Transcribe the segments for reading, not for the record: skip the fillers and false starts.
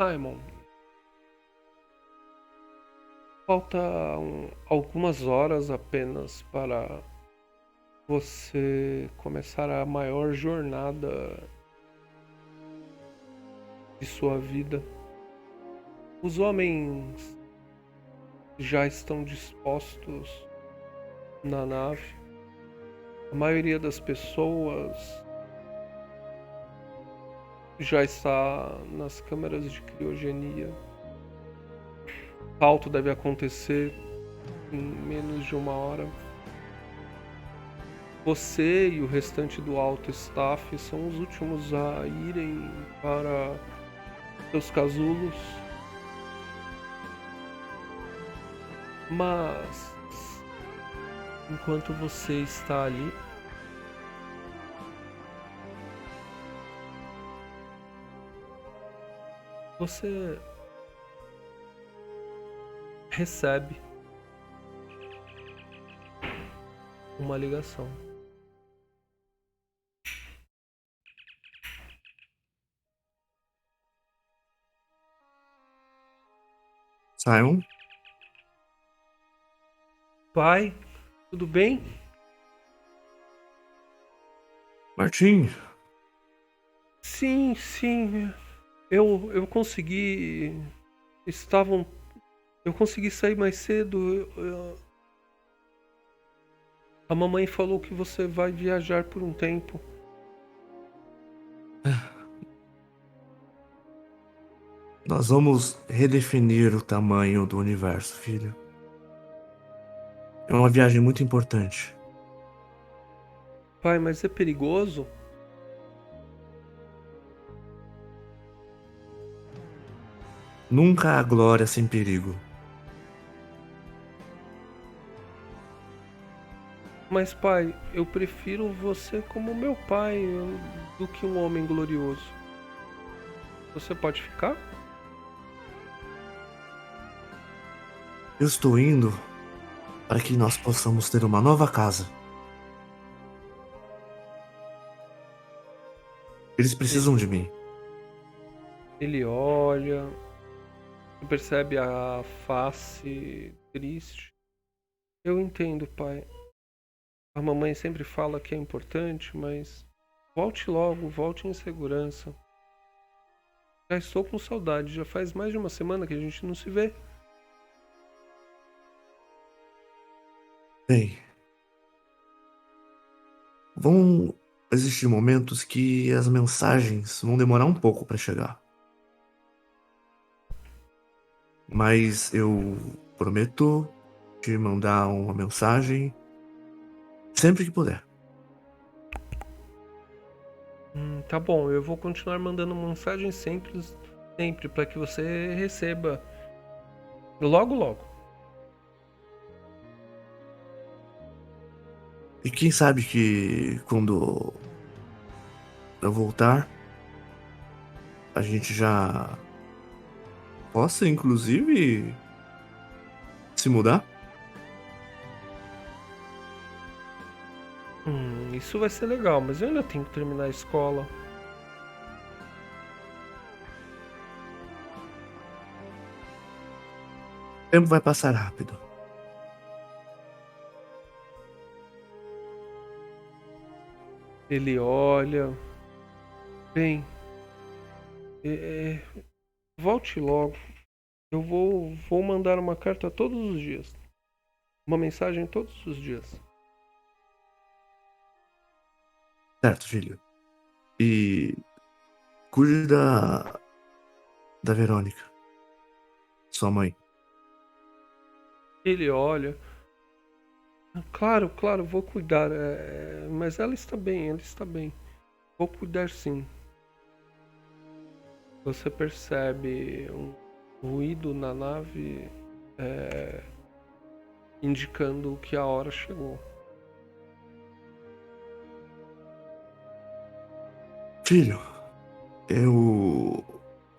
Simon, faltam algumas horas apenas para você começar a maior jornada de sua vida. Os homens já estão dispostos na nave. A maioria das pessoas já está nas câmeras de criogenia. O salto deve acontecer em menos de uma hora. Você e o restante do alto staff são os últimos a irem para seus casulos. Mas enquanto você está ali, você recebe uma ligação. Simon? Pai, tudo bem? Martim? Sim, sim. Eu consegui. Estavam. Eu consegui sair mais cedo. A mamãe falou que você vai viajar por um tempo. Nós vamos redefinir o tamanho do universo, filho. É uma viagem muito importante. Pai, mas é perigoso? Nunca há glória sem perigo. Mas, pai, eu prefiro você como meu pai do que um homem glorioso. Você pode ficar? Eu estou indo para que nós possamos ter uma nova casa. Eles precisam de Ele, mim. ele olha, percebe a face triste. Eu entendo, pai. A mamãe sempre fala que é importante, mas volte logo, volte em segurança. Já estou com saudade, já faz mais de uma semana que a gente não se vê. Bem, vão existir momentos que as mensagens vão demorar um pouco para chegar. Mas eu prometo te mandar uma mensagem sempre que puder. Tá bom, eu vou continuar mandando mensagens sempre para que você receba logo logo. E quem sabe que quando eu voltar, a gente já possa, inclusive, se mudar? Isso vai ser legal, mas eu ainda tenho que terminar a escola. O tempo vai passar rápido. Ele olha, bem, é, volte logo. Eu vou mandar uma carta todos os dias, uma mensagem todos os dias. Certo, filho. E cuide da Verônica, sua mãe. Ele olha, claro, claro, vou cuidar, mas ela está bem, ela está bem. Vou cuidar sim. Você percebe um ruído na nave, é, indicando que a hora chegou. Filho, eu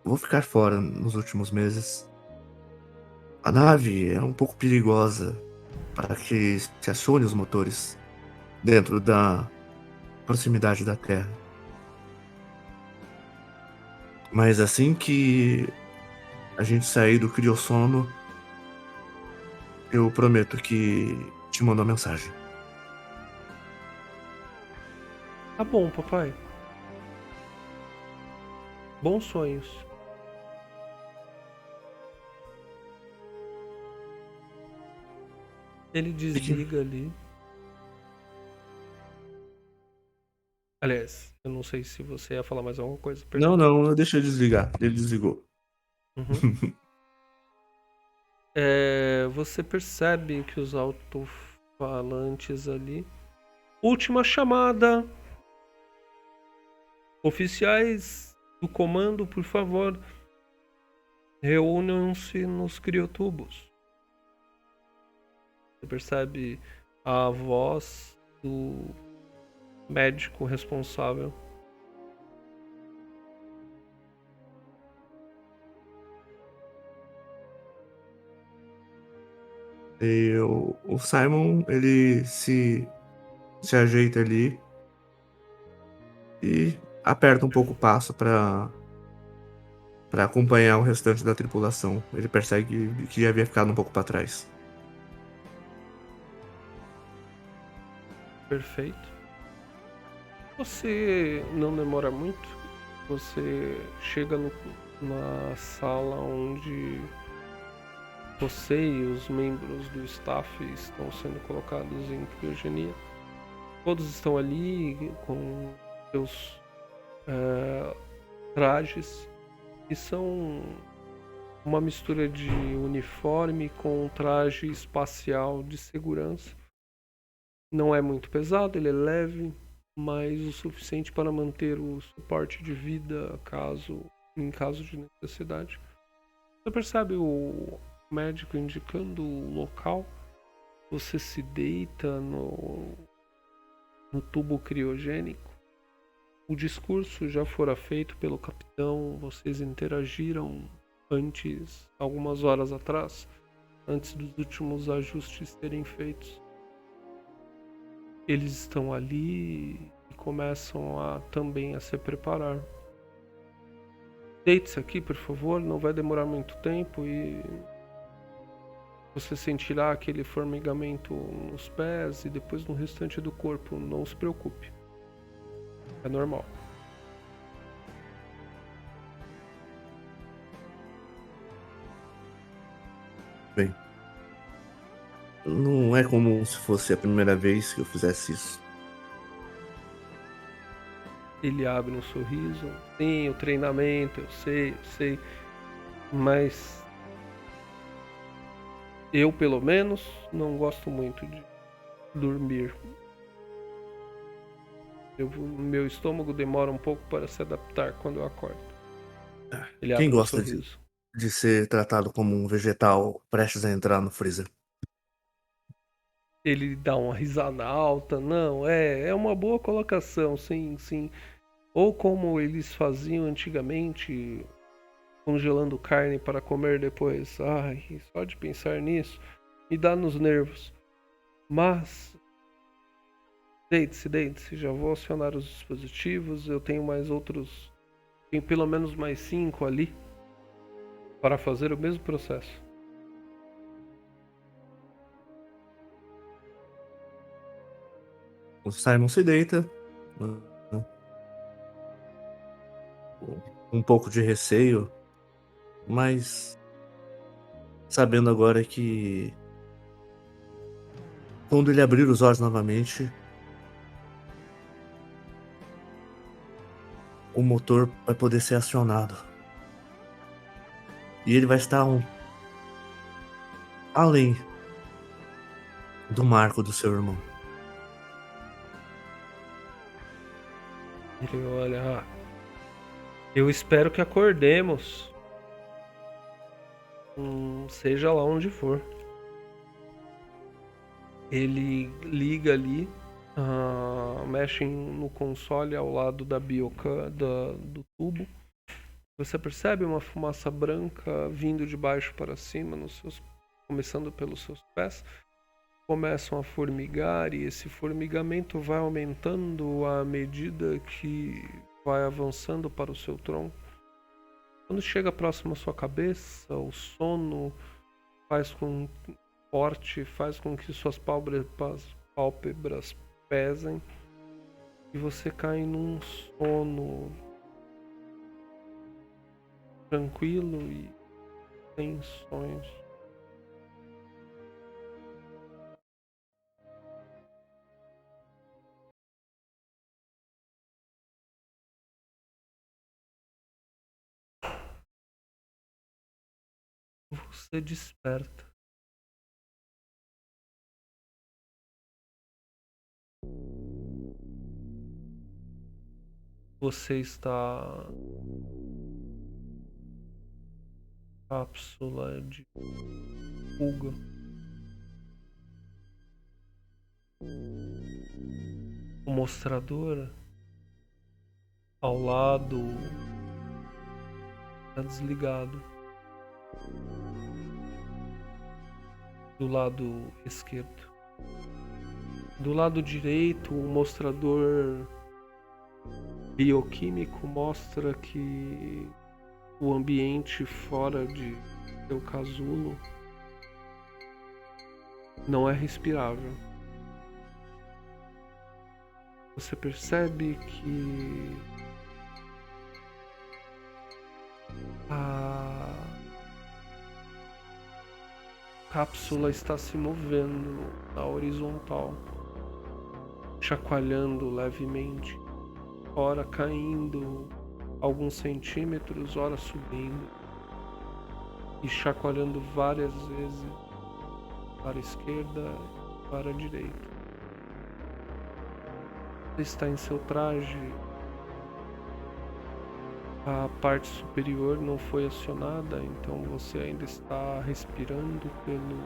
vou ficar fora nos últimos meses. A nave é um pouco perigosa para que se acione os motores dentro da proximidade da Terra. Mas assim que a gente sair do criossono, eu prometo que te mando uma mensagem. Tá bom, papai. Bons sonhos. Ele Fique... desliga ali. Aliás, eu não sei se você ia falar mais alguma coisa, Não, perdão. não, eu deixei desligar. Ele desligou. Uhum. Você percebe que os alto-falantes ali. Última chamada! Oficiais do comando, por favor, reúnam-se nos criotubos. Você percebe a voz do médico responsável. O Simon, ele se ajeita ali e aperta um pouco o passo para acompanhar o restante da tripulação. Ele percebe que já havia ficado um pouco para trás. Perfeito. Você não demora muito. Você chega na sala onde você e os membros do staff estão sendo colocados em criogenia. Todos estão ali com seus trajes, que são uma mistura de uniforme com traje espacial de segurança. Não é muito pesado, ele é leve, mas o suficiente para manter o suporte de vida em caso de necessidade. Você percebe o médico indicando o local. Você se deita no tubo criogênico. O discurso já fora feito pelo capitão, vocês interagiram antes, algumas horas atrás, antes dos últimos ajustes serem feitos. Eles estão ali e começam também a se preparar. Deite-se aqui, por favor, não vai demorar muito tempo e você sentirá aquele formigamento nos pés e depois no restante do corpo. Não se preocupe. É normal. Bem, não é como se fosse a primeira vez que eu fizesse isso. Ele abre um sorriso. Sim, o treinamento, eu sei. Mas eu, pelo menos, não gosto muito de dormir. Meu estômago demora um pouco para se adaptar quando eu acordo. Ele Quem abre um gosta sorriso. de ser tratado como um vegetal prestes a entrar no freezer? Ele dá uma risada alta. Não, é uma boa colocação, sim, sim. Ou como eles faziam antigamente, congelando carne para comer depois. Ai, só de pensar nisso me dá nos nervos. Mas deite-se, já vou acionar os dispositivos. Eu tenho mais outros, tenho pelo menos mais 5 ali para fazer o mesmo processo. O Simon se deita, um pouco de receio, mas sabendo agora que quando ele abrir os olhos novamente, o motor vai poder ser acionado. E ele vai estar além do marco do seu irmão. Ele olha, eu espero que acordemos. Seja lá onde for. Ele liga ali, mexe no console ao lado da do tubo. Você percebe uma fumaça branca vindo de baixo para cima, começando pelos seus pés. Começam a formigar e esse formigamento vai aumentando à medida que vai avançando para o seu tronco. Quando chega próximo à sua cabeça, o sono faz com forte, faz com que suas pálpebras pesem e você cai num sono tranquilo e sem sonhos. Você desperta. Você está cápsula de fuga. O mostrador ao lado está desligado. Do lado esquerdo. Do lado direito, o mostrador bioquímico mostra que o ambiente fora de seu casulo não é respirável. Você percebe que a cápsula está se movendo na horizontal, chacoalhando levemente, ora caindo alguns centímetros, ora subindo e chacoalhando várias vezes para a esquerda e para a direita. Você está em seu traje, a parte superior não foi acionada, então você ainda está respirando pelo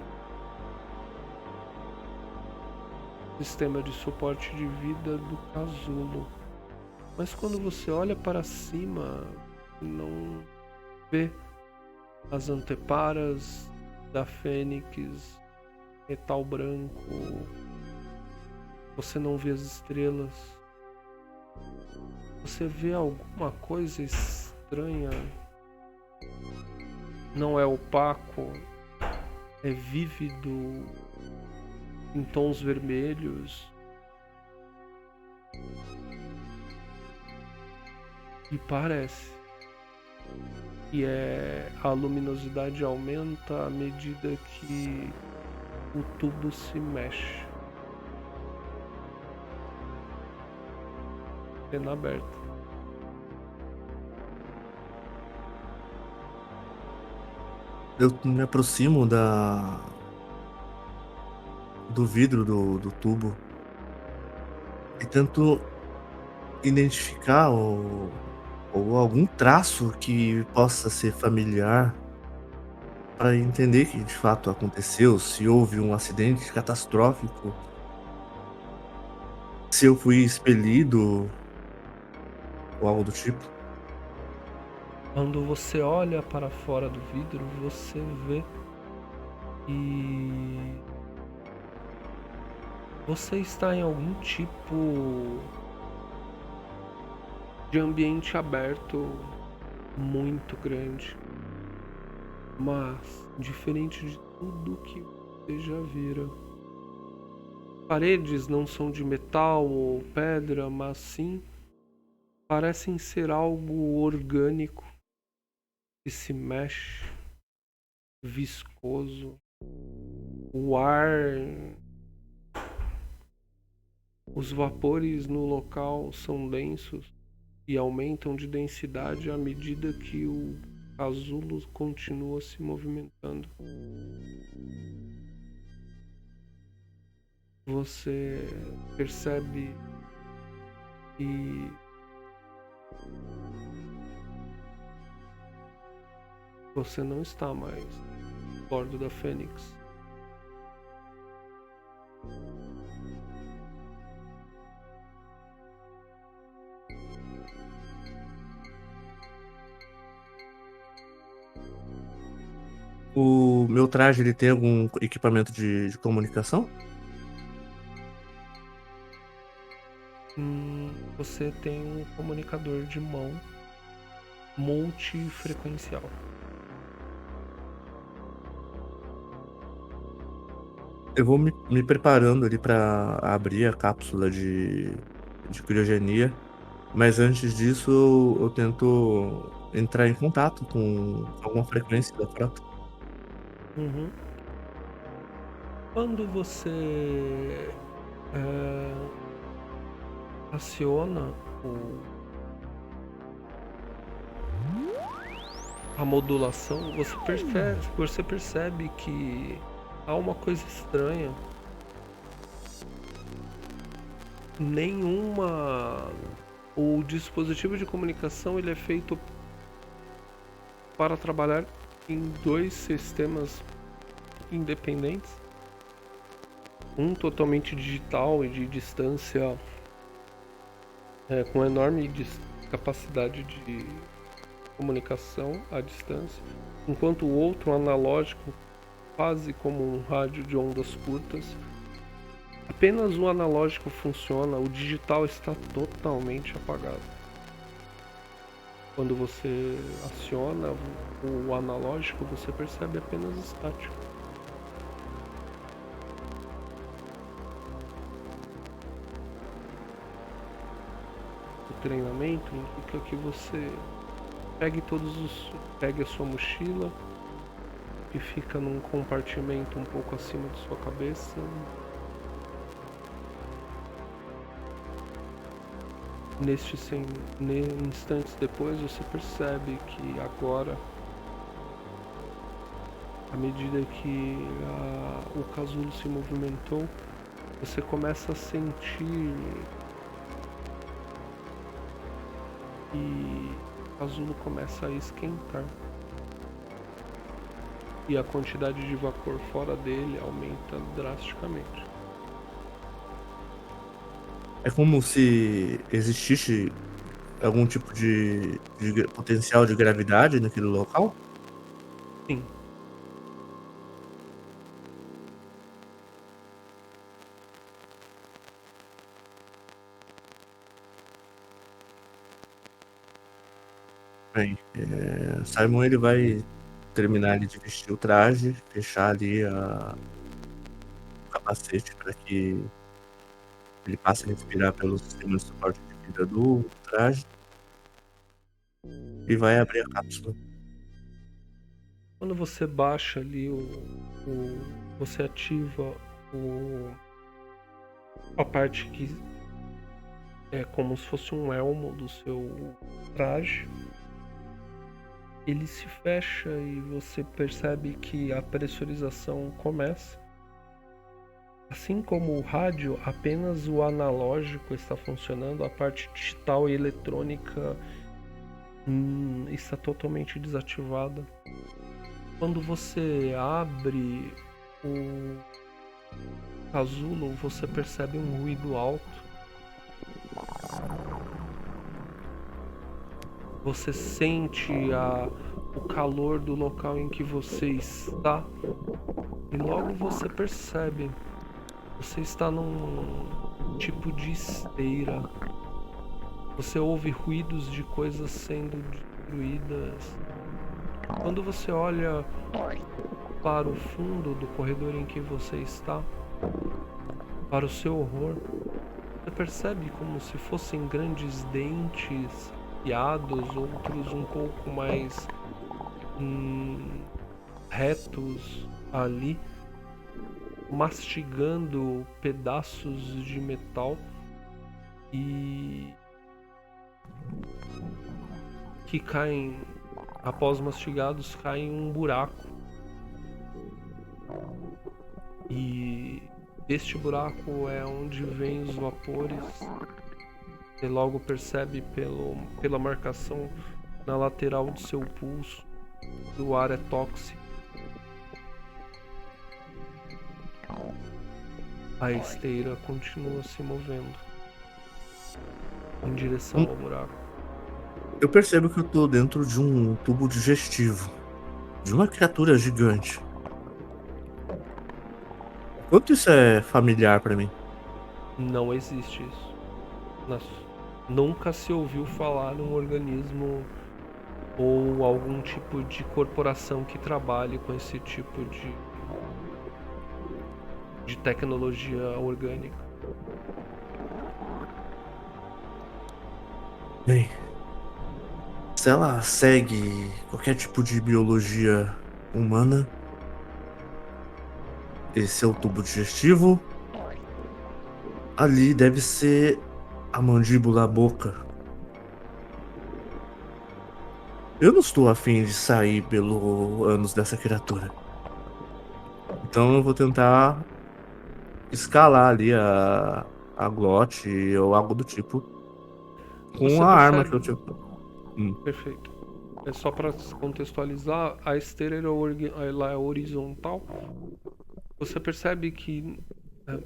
sistema de suporte de vida do casulo. Mas quando você olha para cima, não vê as anteparas da fênix, metal branco, você não vê as estrelas. Você vê alguma coisa estranha. Não é opaco, é vívido, em tons vermelhos. E parece que a luminosidade aumenta à medida que o tubo se mexe. Cena aberta. Eu me aproximo do vidro do tubo e tento identificar ou algum traço que possa ser familiar para entender que de fato aconteceu, se houve um acidente catastrófico, se eu fui expelido ou algo do tipo. Quando você olha para fora do vidro, você vê e você está em algum tipo de ambiente aberto muito grande, mas diferente de tudo que você já vira. Paredes não são de metal ou pedra, mas sim parecem ser algo orgânico que se mexe, viscoso. O ar, os vapores no local são densos e aumentam de densidade à medida que o casulo continua se movimentando. Você percebe que você não está mais a bordo da Fênix. O meu traje, ele tem algum equipamento de comunicação? Você tem um comunicador de mão multifrequencial. Eu vou me preparando ali pra abrir a cápsula de criogenia, mas antes disso eu tento entrar em contato com alguma frequência da frota. Uhum. Quando você aciona a modulação, você percebe que há uma coisa estranha. Nenhuma. O dispositivo de comunicação ele é feito para trabalhar em dois sistemas independentes, um totalmente digital e de distância, com enorme capacidade de comunicação à distância, enquanto o outro analógico, quase como um rádio de ondas curtas. Apenas o analógico funciona, o digital está totalmente apagado. Quando você aciona o analógico, você percebe apenas estático. O treinamento indica que você pegue a sua mochila, que fica num compartimento um pouco acima de sua cabeça. Instantes depois, você percebe que agora, à medida que o casulo se movimentou, você começa a sentir que o casulo começa a esquentar. E a quantidade de vapor fora dele aumenta drasticamente. É como se existisse algum tipo de potencial de gravidade naquele local? Sim. Bem, Simon ele vai terminar ali de vestir o traje, fechar ali o capacete para que ele passe a respirar pelo sistema de suporte de vida do traje e vai abrir a cápsula. Quando você baixa ali você ativa a parte que é como se fosse um elmo do seu traje. Ele se fecha e você percebe que a pressurização começa. Assim como o rádio, apenas o analógico está funcionando, a parte digital e eletrônica está totalmente desativada. Quando você abre o casulo, você percebe um ruído alto. Você sente o calor do local em que você está e logo você percebe, você está num tipo de esteira. Você ouve ruídos de coisas sendo destruídas. Quando você olha para o fundo do corredor em que você está, para o seu horror, você percebe como se fossem grandes dentes afiados, outros um pouco mais retos ali, mastigando pedaços de metal e que caem, após mastigados, caem em um buraco. E este buraco é onde vêm os vapores. Você logo percebe pela marcação na lateral do seu pulso que o ar é tóxico. A esteira continua se movendo em direção ao buraco. Eu percebo que eu tô dentro de um tubo digestivo de uma criatura gigante. Quanto isso é familiar pra mim? Não existe isso. Nunca se ouviu falar num organismo ou algum tipo de corporação que trabalhe com esse tipo de tecnologia orgânica. Bem, se ela segue qualquer tipo de biologia humana, esse é o tubo digestivo. Ali deve ser a mandíbula, a boca. Eu não estou afim de sair pelo ânus dessa criatura. Então eu vou tentar escalar ali a glote ou algo do tipo com Você a arma que eu percebe, tinha. Hum. perfeito. É só para contextualizar, a esteira ela é horizontal. Você percebe que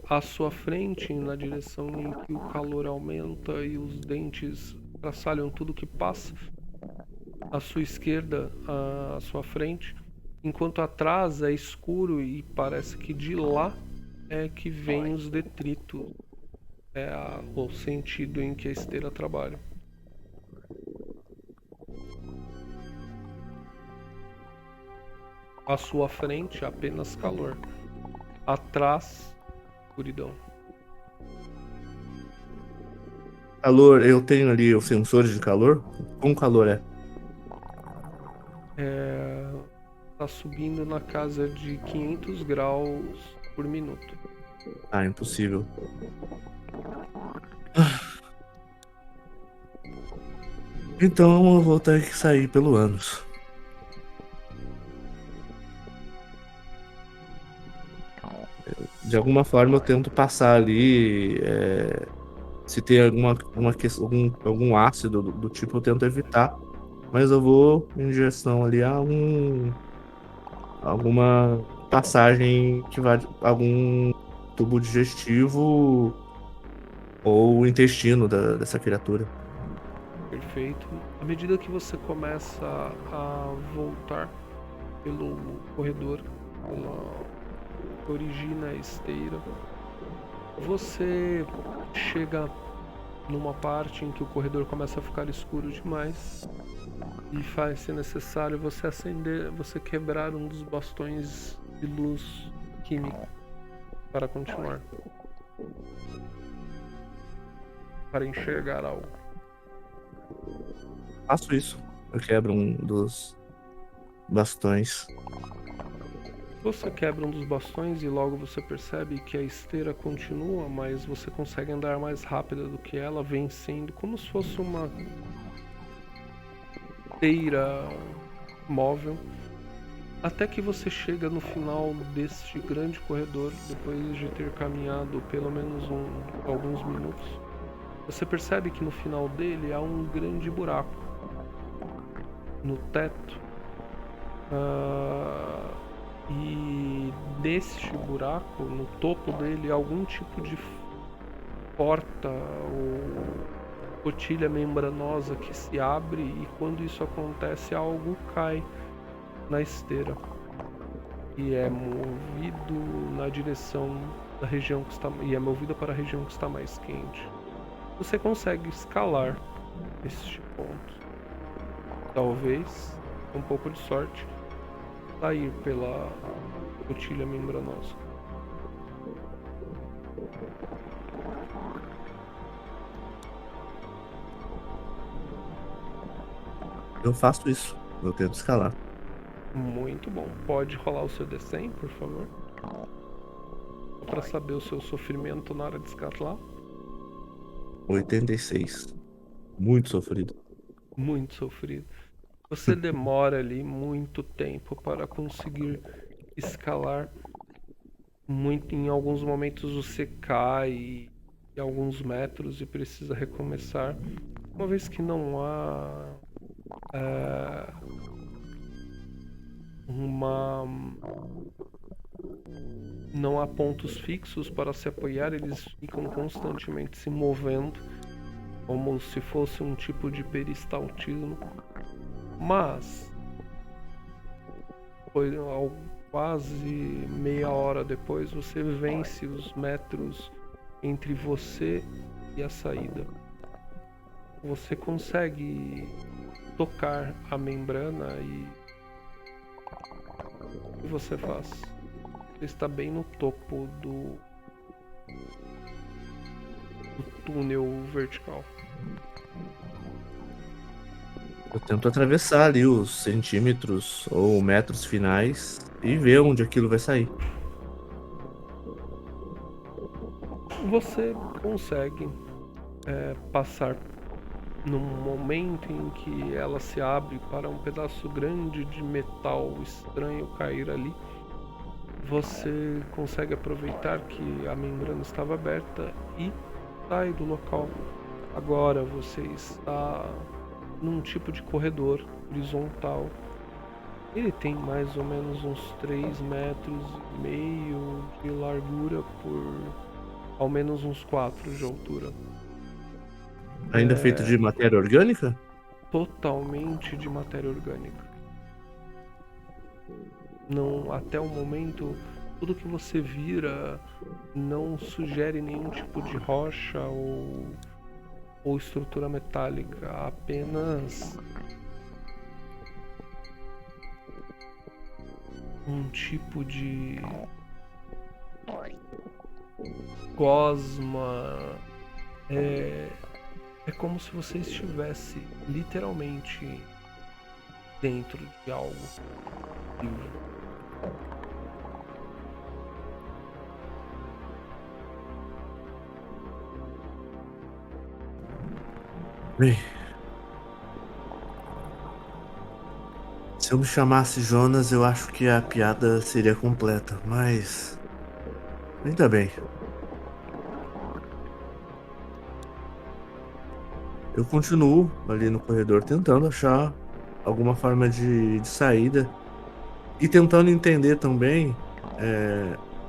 à sua frente, na direção em que o calor aumenta e os dentes traçalham tudo que passa, à sua esquerda, à sua frente, enquanto atrás é escuro e parece que de lá é que vem os detritos, o sentido em que a esteira trabalha. À sua frente, apenas calor. Atrás, escuridão. Calor, eu tenho ali os sensores de calor. Com calor é. Tá subindo na casa de 500 graus por minuto. Ah, impossível. Então eu vou ter que sair pelo ânus. De alguma forma eu tento passar ali. Se tem algum ácido do tipo, eu tento evitar. Mas eu vou em direção ali a alguma passagem que vai algum tubo digestivo ou intestino dessa criatura. Perfeito. À medida que você começa a voltar pelo corredor, que origina a esteira, você chega numa parte em que o corredor começa a ficar escuro demais e faz se necessário você acender, você quebrar um dos bastões de luz química para continuar, para enxergar algo. Faço isso. Eu quebro um dos bastões. Você quebra um dos bastões e logo você percebe que a esteira continua, mas você consegue andar mais rápida do que ela, vencendo como se fosse uma esteira móvel, até que você chega no final deste grande corredor, depois de ter caminhado pelo menos alguns minutos. Você percebe que no final dele há um grande buraco no teto. E neste buraco, no topo dele, há algum tipo de porta ou escotilha membranosa que se abre, e quando isso acontece, algo cai na esteira e é movido na direção da região que está, e é movido para a região que está mais quente. Você consegue escalar este ponto. Talvez, com um pouco de sorte, sair pela escotilha membranosa. Eu faço isso. Eu tento escalar. Muito bom. Pode rolar o seu D100, por favor? Para saber o seu sofrimento na hora de escalar. 86. Muito sofrido. Muito sofrido. Você demora ali muito tempo para conseguir escalar. Muito, em alguns momentos você cai alguns metros e precisa recomeçar. Uma vez que não há uma não há pontos fixos para se apoiar, eles ficam constantemente se movendo, como se fosse um tipo de peristaltismo. Mas foi quase meia hora depois você vence os metros entre você e a saída. Você consegue tocar a membrana e o que você faz? Você está bem no topo do túnel vertical. Eu tento atravessar ali os centímetros ou metros finais e ver onde aquilo vai sair. Você consegue passar num momento em que ela se abre para um pedaço grande de metal estranho cair ali. Você consegue aproveitar que a membrana estava aberta e sai do local. Agora você está num tipo de corredor horizontal. Ele tem mais ou menos uns 3 metros e meio de largura por ao menos uns 4 de altura. Ainda feito de matéria orgânica? Totalmente de matéria orgânica. Não, até o momento, tudo que você vira não sugere nenhum tipo de rocha ou estrutura metálica, apenas um tipo de gosma. É como se você estivesse literalmente dentro de algo vivo. Bem, se eu me chamasse Jonas, eu acho que a piada seria completa, mas ainda bem. Eu continuo ali no corredor tentando achar alguma forma de saída e tentando entender também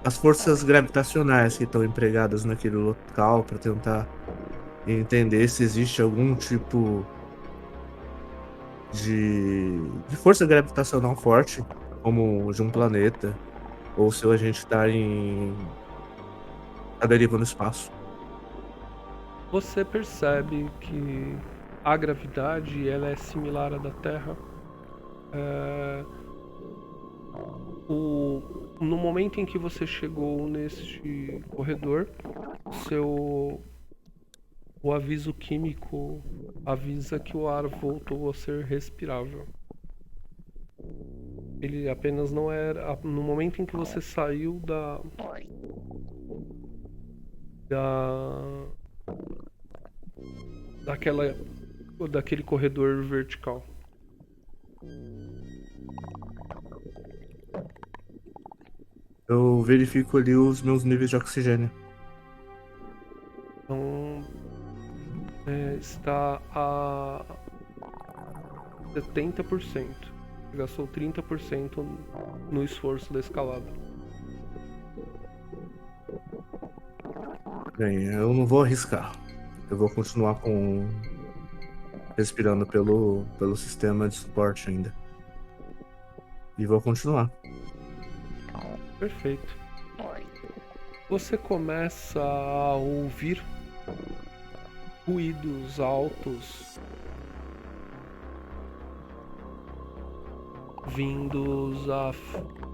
as forças gravitacionais que estão empregadas naquele local para tentar entender se existe algum tipo de força gravitacional forte, como de um planeta, ou se a gente está à deriva no espaço. Você percebe que a gravidade ela é similar à da Terra. É, no momento em que você chegou neste corredor, o aviso químico avisa que o ar voltou a ser respirável. Ele apenas não era. No momento em que você saiu da daquela daquele corredor vertical. Eu verifico ali os meus níveis de oxigênio. Então está a 70%. Você gastou 30% no esforço da escalada. Bem, eu não vou arriscar. Eu vou continuar respirando pelo sistema de suporte ainda. E vou continuar. Perfeito. Você começa a ouvir ruídos altos vindos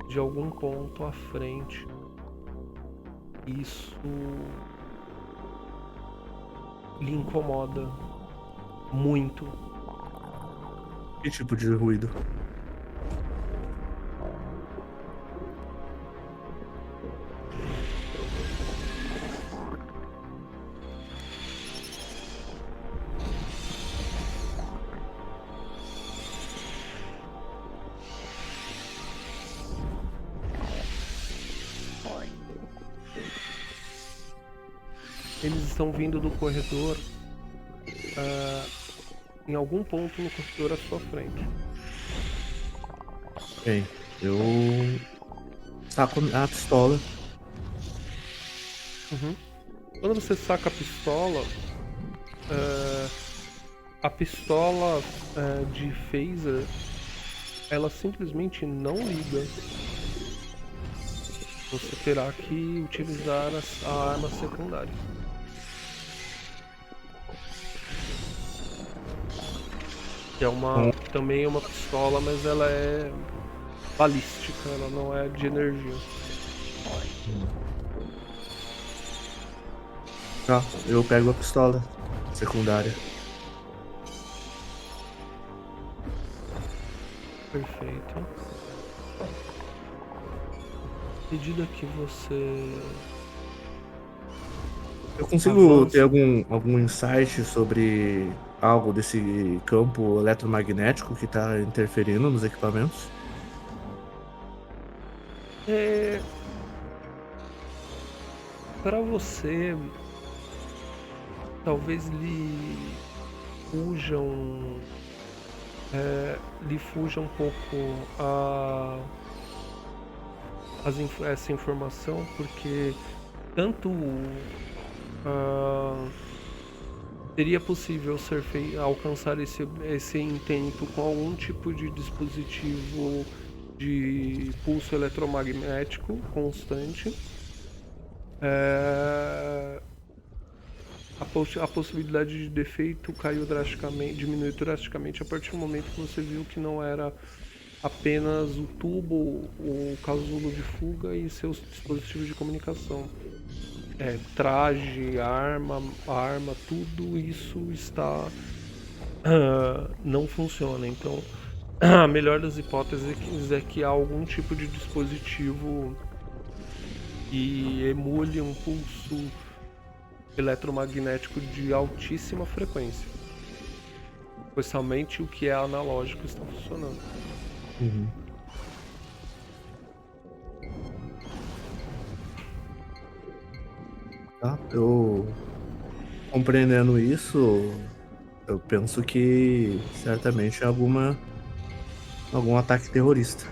de algum ponto à frente. Isso lhe incomoda muito. Que tipo de ruído? Eles estão vindo do corredor, em algum ponto no corredor à sua frente. Bem, eu saco a pistola. Quando você saca a pistola de phaser, ela simplesmente não liga. Você terá que utilizar a arma secundária. Que é também é uma pistola, mas ela é balística, ela não é de energia. Tá, eu pego a pistola secundária. Perfeito. À medida que você Eu consigo ter avança, algum insight sobre algo desse campo eletromagnético que está interferindo nos equipamentos? é, para você, talvez fujam, lhe fuja um pouco essa informação, porque tanto ah, seria possível alcançar esse intento com algum tipo de dispositivo de pulso eletromagnético constante. É, a possibilidade de defeito diminuiu drasticamente a partir do momento que você viu que não era apenas o tubo, o casulo de fuga e seus dispositivos de comunicação. Traje, arma, tudo isso está não funciona. Então, a melhor das hipóteses é que há algum tipo de dispositivo que emule um pulso eletromagnético de altíssima frequência, pois somente o que é analógico está funcionando. Uhum. Tá, eu compreendendo isso, eu penso que certamente é algum ataque terrorista.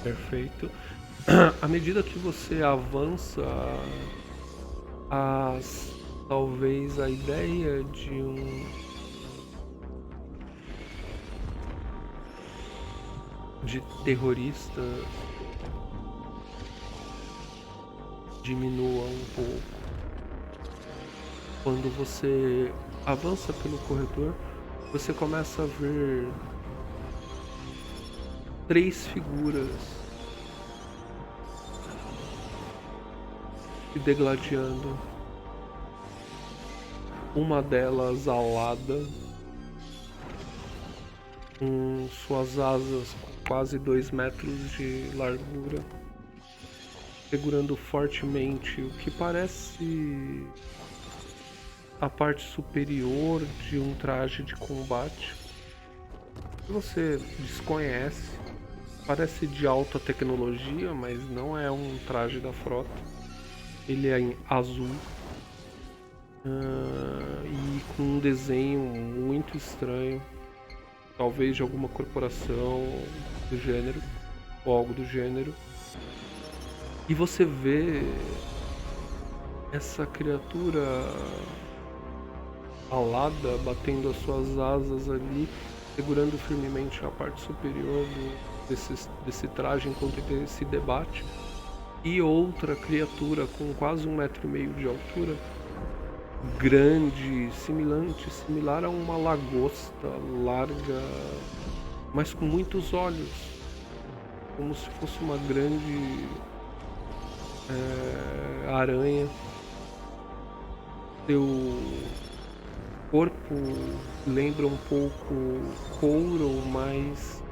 Perfeito. À medida que você avança, talvez a ideia de terrorista diminua um pouco. Quando você avança pelo corredor, você começa a ver três figuras se degladiando. Uma delas alada, com suas asas com quase 2 metros de largura, segurando fortemente o que parece a parte superior de um traje de combate que você desconhece. Parece de alta tecnologia, mas não é um traje da frota. Ele é em azul e com um desenho muito estranho, talvez de alguma corporação do gênero ou algo do gênero. E você vê essa criatura alada batendo as suas asas ali, segurando firmemente a parte superior desse traje enquanto ele se debate. E outra criatura com quase 1,5 metros de altura, grande, similar a uma lagosta larga, mas com muitos olhos, como se fosse uma grande aranha. Seu corpo lembra um pouco couro, mas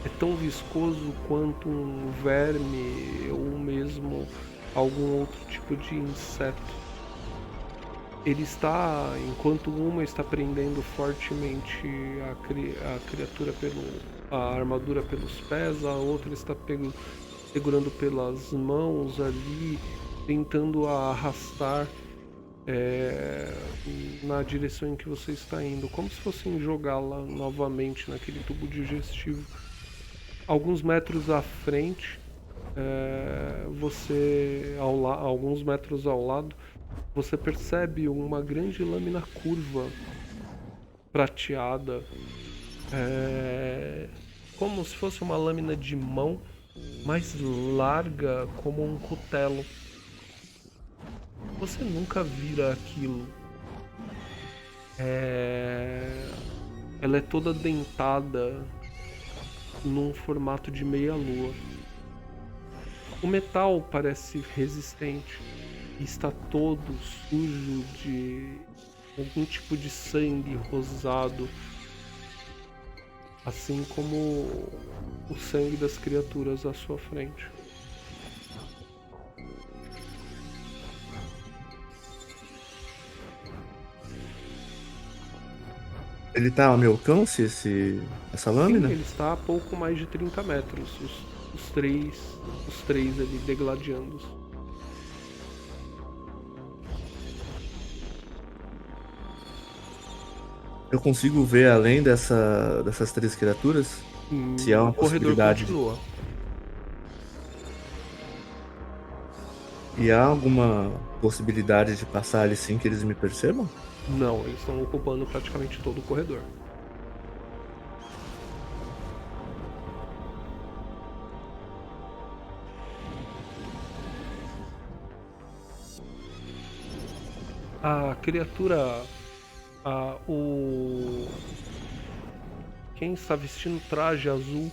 é tão viscoso quanto um verme ou mesmo algum outro tipo de inseto. Ele está, enquanto uma está prendendo fortemente a criatura a armadura pelos pés, a outra está segurando pelas mãos ali, tentando a arrastar na direção em que você está indo, como se fossem jogá-la novamente naquele tubo digestivo. Alguns metros à frente, alguns metros ao lado, você percebe uma grande lâmina curva, prateada, como se fosse uma lâmina de mão, mais larga como um cutelo. Você nunca vira aquilo. É... Ela é toda dentada num formato de meia-lua. O metal parece resistente e está todo sujo de algum tipo de sangue rosado, assim como o sangue das criaturas à sua frente. Ele tá ao meu alcance, essa Sim, lâmina? ele está a pouco mais de 30 metros, os três ali degladiando. Eu consigo ver além dessas três criaturas? Se há O uma corredor possibilidade continua. E há alguma possibilidade de passar ali sem que eles me percebam? Não, eles estão ocupando praticamente todo o corredor. A criatura, quem está vestindo traje azul,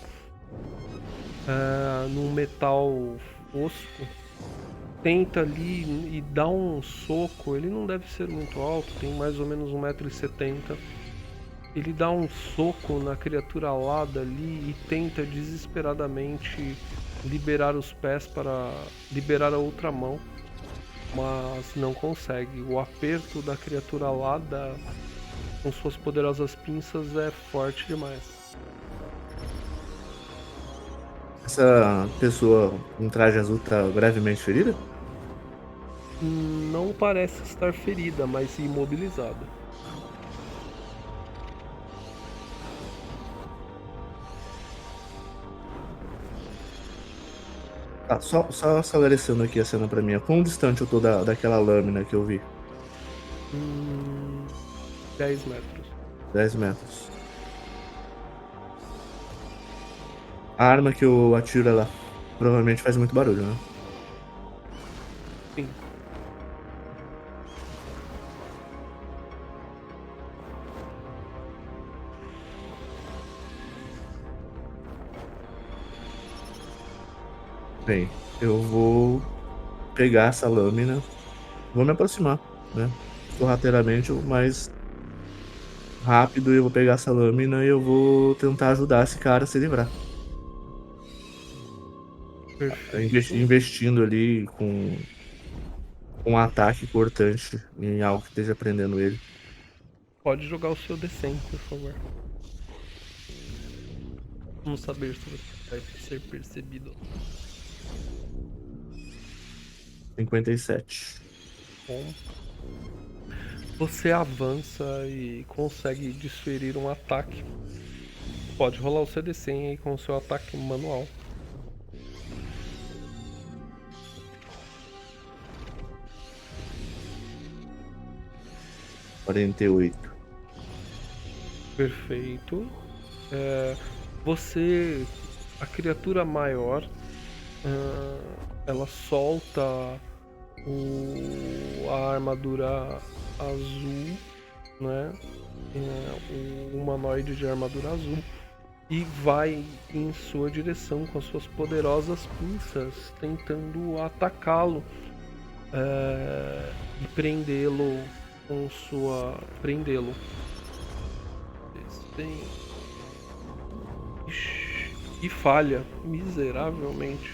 num metal fosco, tenta ali e dá um soco. Ele não deve ser muito alto, tem mais ou menos 1,70 m. Ele dá um soco na criatura alada ali e tenta desesperadamente liberar os pés para liberar a outra mão, mas não consegue. O aperto da criatura alada com suas poderosas pinças é forte demais. Essa pessoa com traje azul tá gravemente ferida? Não parece estar ferida, mas imobilizada. Tá, só esclarecendo aqui a cena pra mim. Quão distante eu tô daquela lâmina que eu vi? Hum, 10 metros. 10 metros. A arma que eu atiro, ela provavelmente faz muito barulho, né? Sim. Bem, eu vou pegar essa lâmina, vou me aproximar, né? Sorrateiramente, o mais rápido, eu vou pegar essa lâmina e eu vou tentar ajudar esse cara a se livrar. Perfeito. Investindo ali com um ataque cortante em algo que esteja prendendo ele. Pode jogar o seu D100, por favor. Vamos saber se você vai ser percebido. 57. Bom, você avança e consegue desferir um ataque. Pode rolar o seu D100 aí com o seu ataque manual. 48. Perfeito. Você, a criatura maior, ela solta a armadura azul, né? O humanoide de armadura azul e vai em sua direção com as suas poderosas pinças, tentando atacá-lo, e prendê-lo com sua prendê-lo. Tem e falha miseravelmente.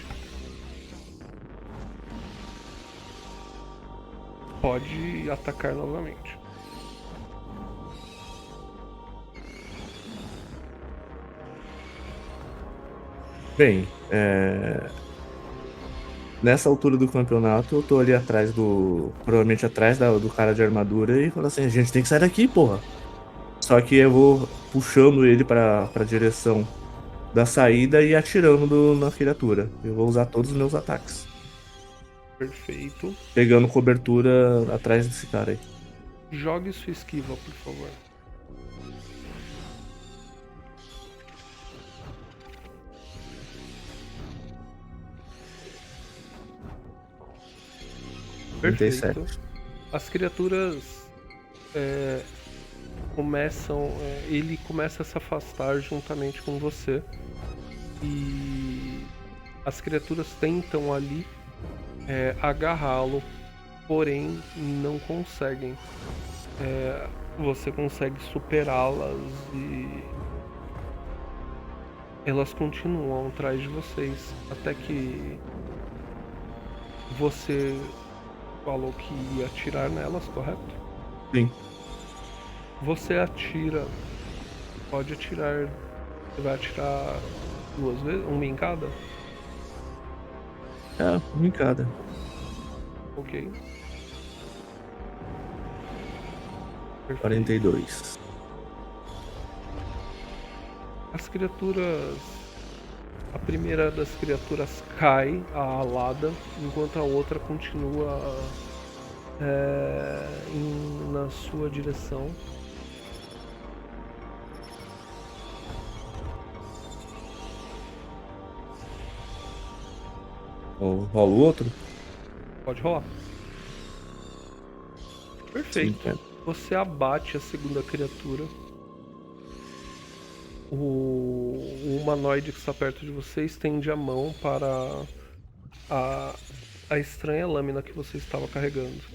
Pode atacar novamente. Bem, nessa altura do campeonato, eu tô ali atrás provavelmente atrás do cara de armadura e falo assim: a gente tem que sair daqui, porra. Só que eu vou puxando ele pra direção da saída e atirando na criatura. Eu vou usar todos os meus ataques. Perfeito. Pegando cobertura atrás desse cara aí. Jogue sua esquiva, por favor. Perfeito. 37. As criaturas ele começa a se afastar juntamente com você e as criaturas tentam ali agarrá-lo, porém não conseguem. Você consegue superá-las e elas continuam atrás de vocês até que você falou que ia atirar nelas, correto? Sim. Você atira, pode atirar, você vai atirar 2 vezes, uma em cada? É, brincada. Ok, perfeito. 42. As criaturas. A primeira das criaturas cai, a alada, enquanto a outra continua na sua direção. Rola o outro? Pode rolar. Sim, Perfeito. é. Você abate a segunda criatura. O humanoide que está perto de você estende a mão para a, a estranha lâmina que você estava carregando.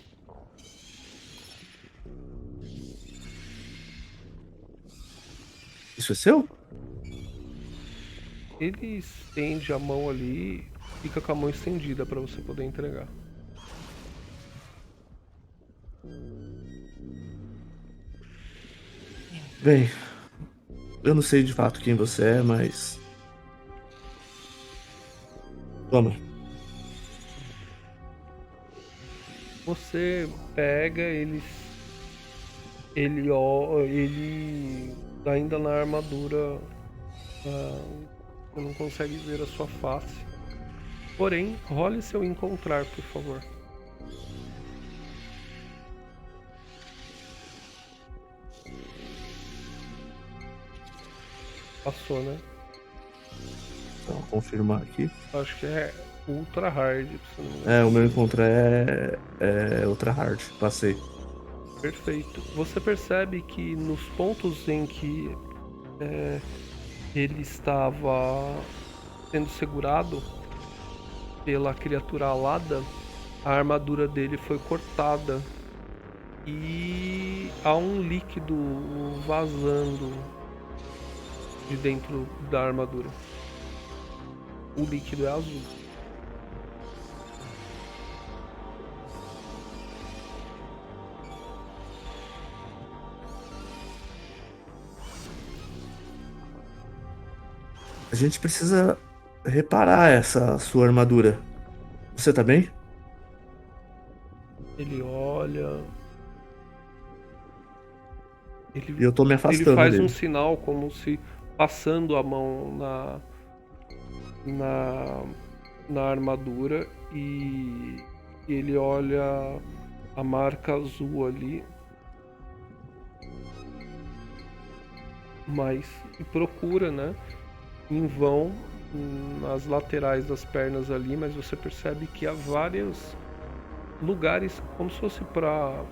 Isso é seu? Ele estende a mão ali, fica com a mão estendida para você poder entregar. Bem, eu não sei de fato quem você é, mas. Toma. Você pega ele ainda na armadura, você não consegue ver a sua face. Porém, role seu encontrar, por favor. Passou, né? Então, confirmar aqui. Acho que é ultra hard, se não me engano. É, o meu encontro é ultra hard. Passei. Perfeito. Você percebe que nos pontos em que ele estava sendo segurado pela criatura alada, a armadura dele foi cortada e há um líquido vazando de dentro da armadura. O líquido é azul. A gente precisa reparar essa sua armadura. Você tá bem? Ele olha. E eu tô me Ele afastando faz um dele. sinal como se passando a mão na, na armadura e ele olha a marca azul ali, mas e procura, né? Em vão nas laterais das pernas ali, mas você percebe que há vários lugares como se fosse para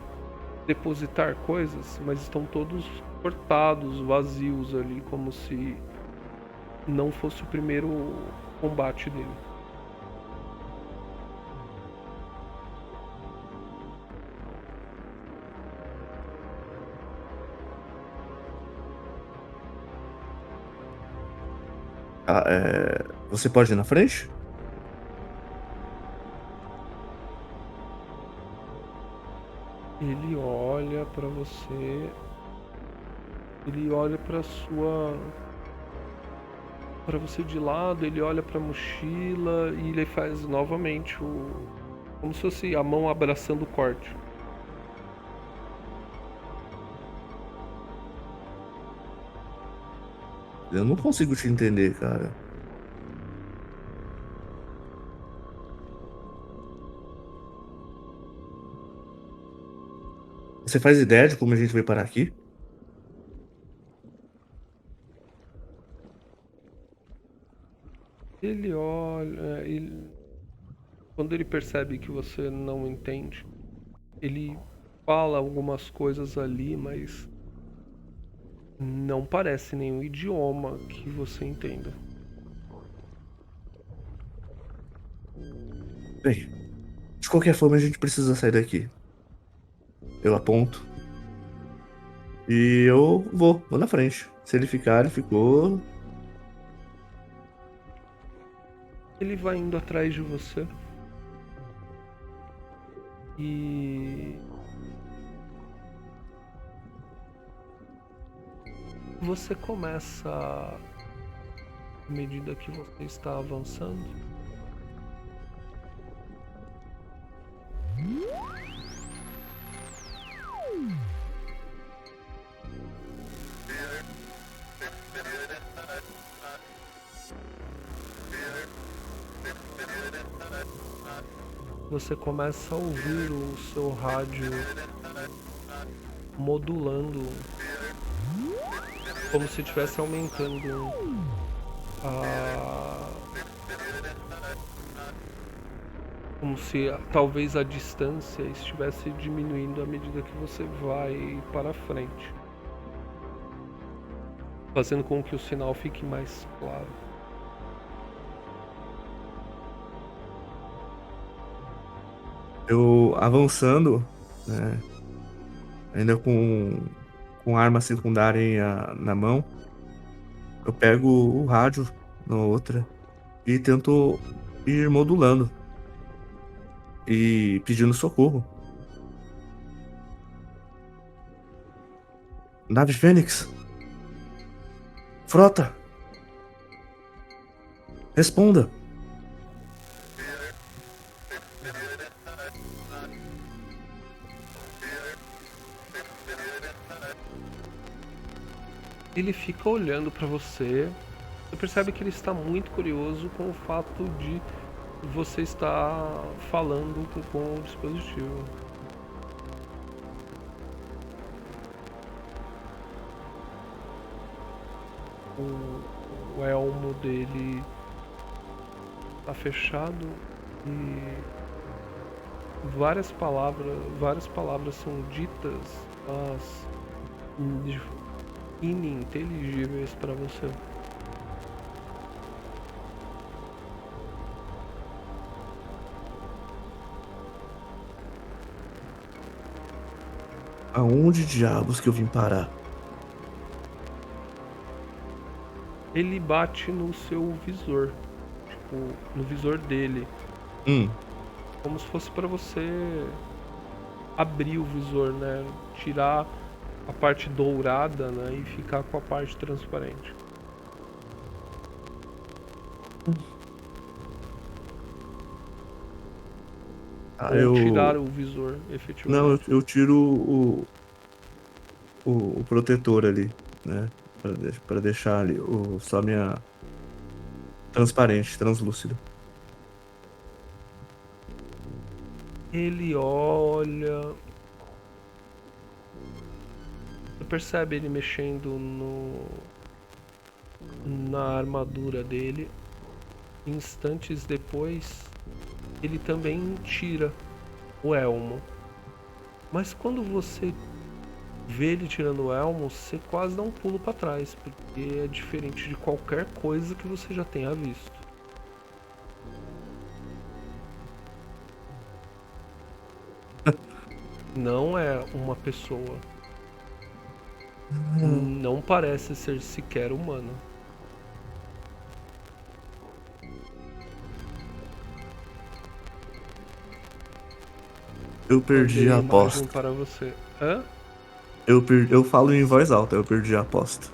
depositar coisas, mas estão todos cortados, vazios ali, como se não fosse o primeiro combate dele. Ah, você pode ir na frente? Ele olha pra você, ele olha para você de lado, ele olha pra mochila e ele faz novamente como se fosse a mão abraçando o corte. Eu não consigo te entender, cara. Você faz ideia de como a gente veio parar aqui? Ele olha, quando ele percebe que você não entende, ele fala algumas coisas ali, mas Não parece nenhum idioma que você entenda. Bem, de qualquer forma, a gente precisa sair daqui. Eu aponto e eu vou na frente. Se ele ficar, ele ficou. Ele vai indo atrás de você e você começa, à medida que você está avançando, você começa a ouvir o seu rádio modulando, como se estivesse aumentando a... como se talvez a distância estivesse diminuindo à medida que você vai para frente, fazendo com que o sinal fique mais claro. Eu avançando, né? Ainda com arma secundária na mão, eu pego o rádio na outra e tento ir modulando e pedindo socorro. Nave Fênix, frota, responda. Ele fica olhando para você. Você percebe que ele está muito curioso com o fato de você estar falando com o dispositivo. O elmo dele está fechado e várias palavras são ditas, mas ininteligíveis para você. Aonde diabos que eu vim parar? Ele bate no seu visor, tipo, no visor dele, Hum, como se fosse para você abrir o visor, né? Tirar a parte dourada, né? E ficar com a parte transparente. Ou tirar eu. o visor, Não, efetivamente. eu tiro o protetor ali, né? Pra deixar ali só minha transparente, translúcido. Ele olha. Você percebe ele mexendo na armadura dele. Instantes depois, ele também tira o elmo. Mas quando você vê ele tirando o elmo, você quase dá um pulo para trás, porque é diferente de qualquer coisa que você já tenha visto. Não é uma pessoa. Não parece ser sequer humano. Eu perdi Mandei a a imagem aposta. para você. Hã? Eu falo em voz alta, eu perdi a aposta.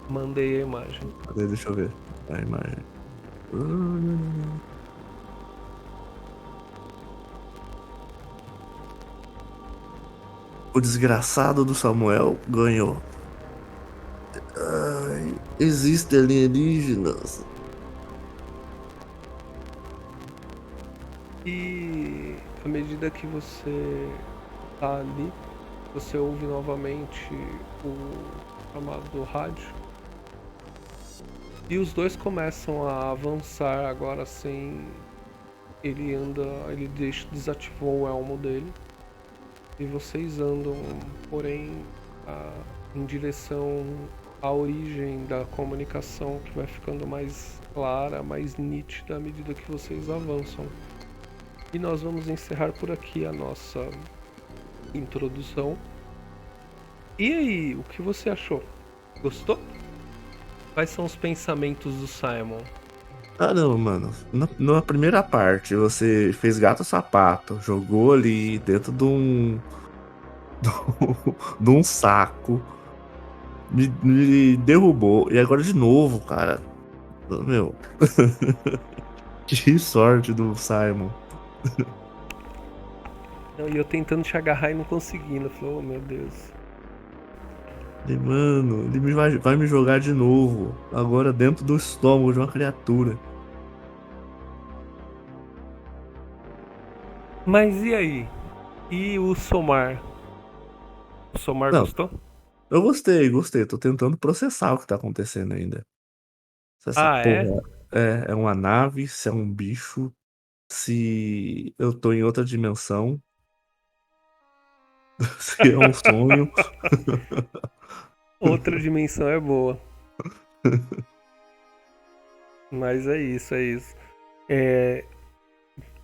Mandei a imagem. Cadê? Deixa eu ver a imagem. O desgraçado do Samuel ganhou. Ai, existem alienígenas. E à medida que você tá ali, você ouve novamente o chamado rádio. E os dois começam a avançar agora sem. Ele desativou o elmo dele. e vocês andam, porém, em direção à origem da comunicação que vai ficando mais clara, mais nítida à medida que vocês avançam. E nós vamos encerrar por aqui a nossa introdução. E aí, o que você achou? Gostou? Quais são os pensamentos do Simon? Ah, não, mano. Na primeira parte, você fez gato sapato, jogou ali dentro de um. de um saco, me derrubou, e agora de novo, cara. Meu. Que sorte do Simon. E eu tentando te agarrar e não conseguindo. Eu falei, oh meu Deus. E, mano, ele vai me jogar de novo. Agora dentro do estômago de uma criatura. Mas e aí? E o Somar? O Somar Não, gostou? eu gostei. Tô tentando processar o que tá acontecendo ainda. Se essa Ah, é? porra é uma nave, se é um bicho, se eu tô em outra dimensão, se é um sonho. Outra dimensão é boa. Mas é isso, é isso. É,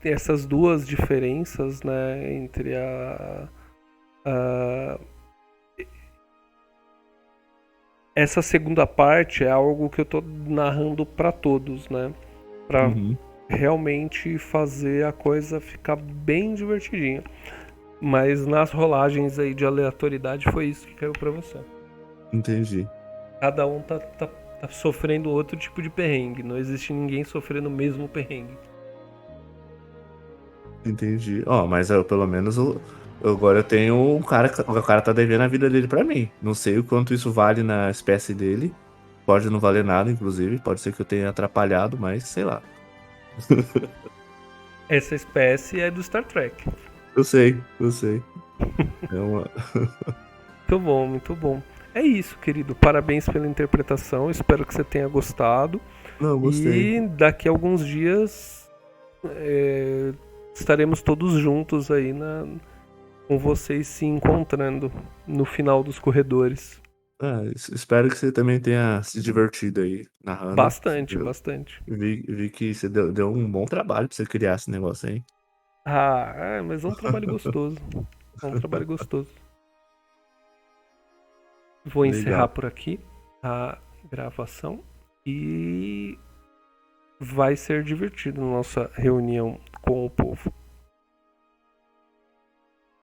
essas duas diferenças, né, entre a- essa segunda parte é algo que eu tô narrando pra todos, né? Pra Uhum, realmente fazer a coisa ficar bem divertidinha. Mas nas rolagens aí de aleatoriedade foi isso que caiu pra você. entendi. Cada um tá sofrendo outro tipo de perrengue. Não existe ninguém sofrendo o mesmo perrengue. Entendi. Ó, mas eu, pelo menos agora eu tenho um cara. O cara tá devendo a vida dele pra mim. Não sei o quanto isso vale na espécie dele. Pode não valer nada, inclusive. Pode ser que eu tenha atrapalhado, mas sei lá. Essa espécie é do Star Trek. Eu sei. É uma... Muito bom, muito bom. É isso, querido. Parabéns pela interpretação. Espero que você tenha gostado. Não, gostei. E daqui a alguns dias estaremos todos juntos aí com vocês se encontrando no final dos corredores. Ah, espero que você também tenha se divertido aí narrando. Bastante, bastante. Vi que você deu um bom trabalho pra você criar esse negócio aí. Mas é um trabalho gostoso. É um trabalho gostoso. Vou encerrar Legal. por aqui a gravação e vai ser divertido nossa reunião com o povo.